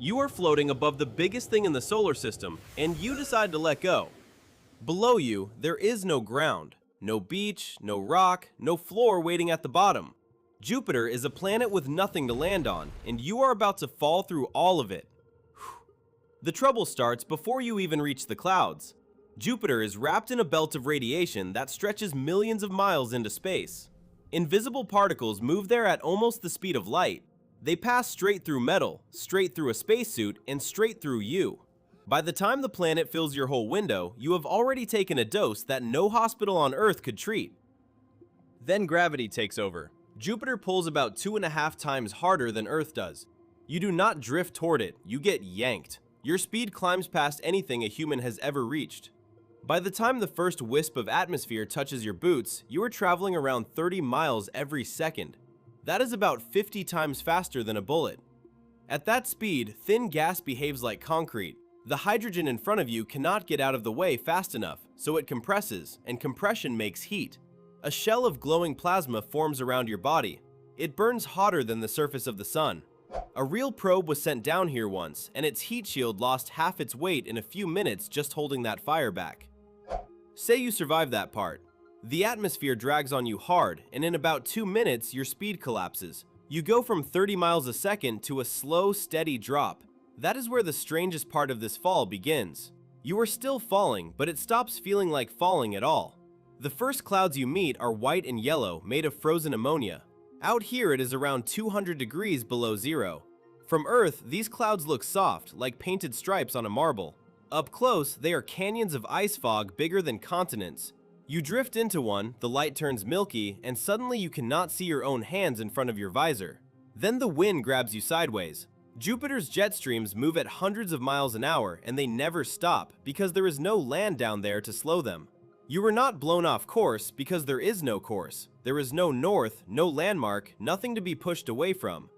You are floating above the biggest thing in the solar system, and you decide to let go. Below you, there is no ground, no beach, no rock, no floor waiting at the bottom. Jupiter is a planet with nothing to land on, and you are about to fall through all of it. The trouble starts before you even reach the clouds. Jupiter is wrapped in a belt of radiation that stretches millions of miles into space. Invisible particles move there at almost the speed of light. They pass straight through metal, straight through a spacesuit, and straight through you. By the time the planet fills your whole window, you have already taken a dose that no hospital on Earth could treat. Then gravity takes over. Jupiter pulls about 2.5 times harder than Earth does. You do not drift toward it, you get yanked. Your speed climbs past anything a human has ever reached. By the time the first wisp of atmosphere touches your boots, you are traveling around 30 miles every second. That is about 50 times faster than a bullet. At that speed, thin gas behaves like concrete. The hydrogen in front of you cannot get out of the way fast enough, so it compresses, and compression makes heat. A shell of glowing plasma forms around your body. It burns hotter than the surface of the sun. A real probe was sent down here once, and its heat shield lost half its weight in a few minutes just holding that fire back. Say you survive that part. The atmosphere drags on you hard, and in about 2 minutes, your speed collapses. You go from 30 miles a second to a slow, steady drop. That is where the strangest part of this fall begins. You are still falling, but it stops feeling like falling at all. The first clouds you meet are white and yellow, made of frozen ammonia. Out here, it is around 200 degrees below zero. From Earth, these clouds look soft, like painted stripes on a marble. Up close, they are canyons of ice fog bigger than continents. You drift into one, the light turns milky, and suddenly you cannot see your own hands in front of your visor. Then the wind grabs you sideways. Jupiter's jet streams move at hundreds of miles an hour, and they never stop because there is no land down there to slow them. You are not blown off course because there is no course. There is no north, no landmark, nothing to be pushed away from.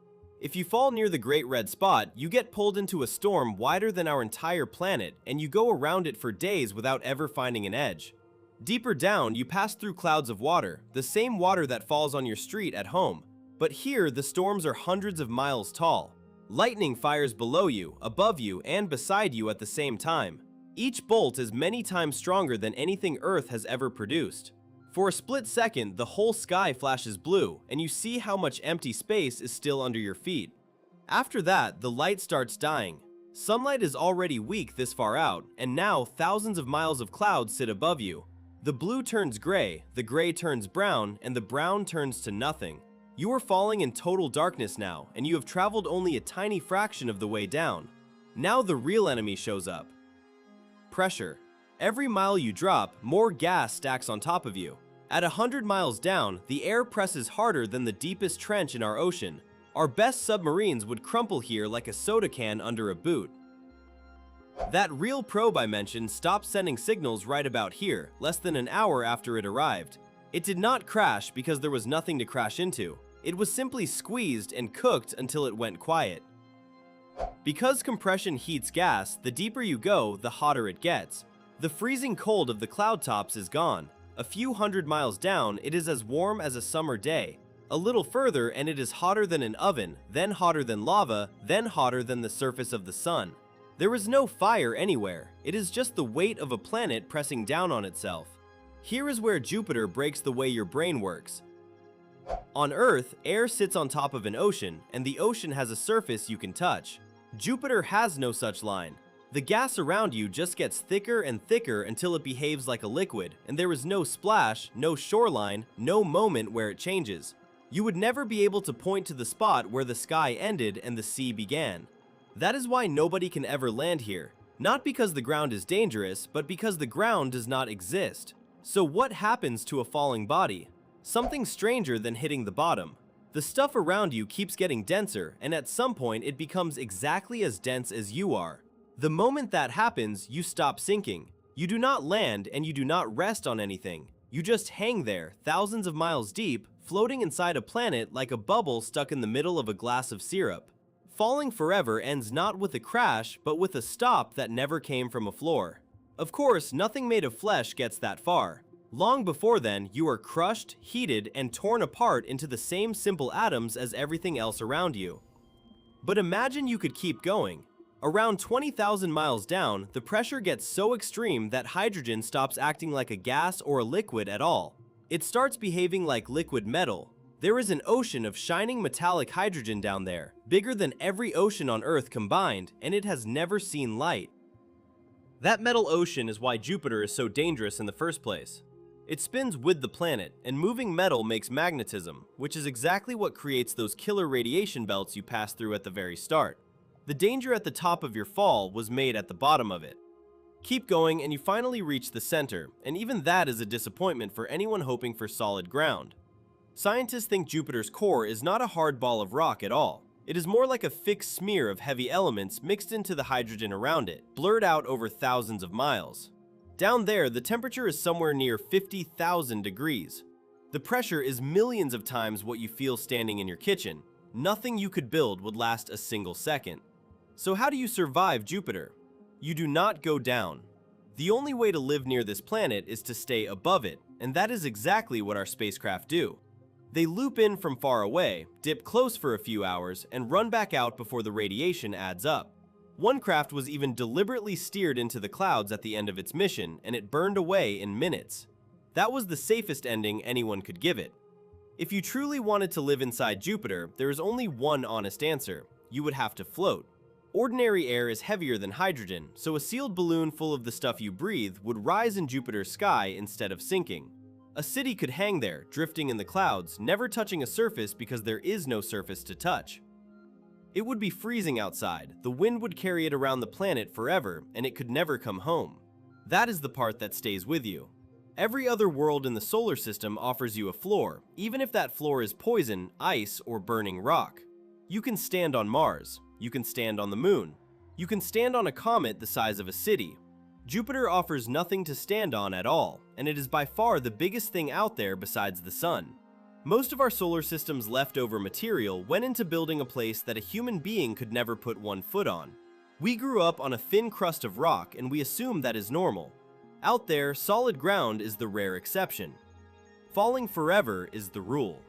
If you fall near the Great Red Spot, you get pulled into a storm wider than our entire planet, and you go around it for days without ever finding an edge. Deeper down, you pass through clouds of water, the same water that falls on your street at home. But here, the storms are hundreds of miles tall. Lightning fires below you, above you, and beside you at the same time. Each bolt is many times stronger than anything Earth has ever produced. For a split second, the whole sky flashes blue, and you see how much empty space is still under your feet. After that, the light starts dying. Sunlight is already weak this far out, and now thousands of miles of clouds sit above you. The blue turns gray, the gray turns brown, and the brown turns to nothing. You are falling in total darkness now, and you have traveled only a tiny fraction of the way down. Now the real enemy shows up. Pressure. Every mile you drop, more gas stacks on top of you. At 100 miles down, the air presses harder than the deepest trench in our ocean. Our best submarines would crumple here like a soda can under a boot. That real probe I mentioned stopped sending signals right about here, less than an hour after it arrived. It did not crash because there was nothing to crash into. It was simply squeezed and cooked until it went quiet. Because compression heats gas, the deeper you go, the hotter it gets. The freezing cold of the cloud tops is gone. A few hundred miles down, it is as warm as a summer day. A little further and it is hotter than an oven, then hotter than lava, then hotter than the surface of the sun. There is no fire anywhere. It is just the weight of a planet pressing down on itself. Here is where Jupiter breaks the way your brain works. On Earth, air sits on top of an ocean, and the ocean has a surface you can touch. Jupiter has no such line. The gas around you just gets thicker and thicker until it behaves like a liquid, and there is no splash, no shoreline, no moment where it changes. You would never be able to point to the spot where the sky ended and the sea began. That is why nobody can ever land here. Not because the ground is dangerous, but because the ground does not exist. So what happens to a falling body? Something stranger than hitting the bottom. The stuff around you keeps getting denser, and at some point it becomes exactly as dense as you are. The moment that happens, you stop sinking. You do not land and you do not rest on anything. You just hang there, thousands of miles deep, floating inside a planet like a bubble stuck in the middle of a glass of syrup. Falling forever ends not with a crash, but with a stop that never came from a floor. Of course, nothing made of flesh gets that far. Long before then, you are crushed, heated, and torn apart into the same simple atoms as everything else around you. But imagine you could keep going. Around 20,000 miles down, the pressure gets so extreme that hydrogen stops acting like a gas or a liquid at all. It starts behaving like liquid metal. There is an ocean of shining metallic hydrogen down there, bigger than every ocean on Earth combined, and it has never seen light. That metal ocean is why Jupiter is so dangerous in the first place. It spins with the planet, and moving metal makes magnetism, which is exactly what creates those killer radiation belts you pass through at the very start. The danger at the top of your fall was made at the bottom of it. Keep going and you finally reach the center, and even that is a disappointment for anyone hoping for solid ground. Scientists think Jupiter's core is not a hard ball of rock at all. It is more like a fixed smear of heavy elements mixed into the hydrogen around it, blurred out over thousands of miles. Down there, the temperature is somewhere near 50,000 degrees. The pressure is millions of times what you feel standing in your kitchen. Nothing you could build would last a single second. So how do you survive Jupiter? You do not go down. The only way to live near this planet is to stay above it, and that is exactly what our spacecraft do. They loop in from far away, dip close for a few hours, and run back out before the radiation adds up. One craft was even deliberately steered into the clouds at the end of its mission, and it burned away in minutes. That was the safest ending anyone could give it. If you truly wanted to live inside Jupiter, there is only one honest answer: you would have to float. Ordinary air is heavier than hydrogen, so a sealed balloon full of the stuff you breathe would rise in Jupiter's sky instead of sinking. A city could hang there, drifting in the clouds, never touching a surface because there is no surface to touch. It would be freezing outside, the wind would carry it around the planet forever, and it could never come home. That is the part that stays with you. Every other world in the solar system offers you a floor, even if that floor is poison, ice, or burning rock. You can stand on Mars. You can stand on the moon. You can stand on a comet the size of a city. Jupiter offers nothing to stand on at all, and it is by far the biggest thing out there besides the sun. Most of our solar system's leftover material went into building a place that a human being could never put one foot on. We grew up on a thin crust of rock, and we assume that is normal. Out there, solid ground is the rare exception. Falling forever is the rule.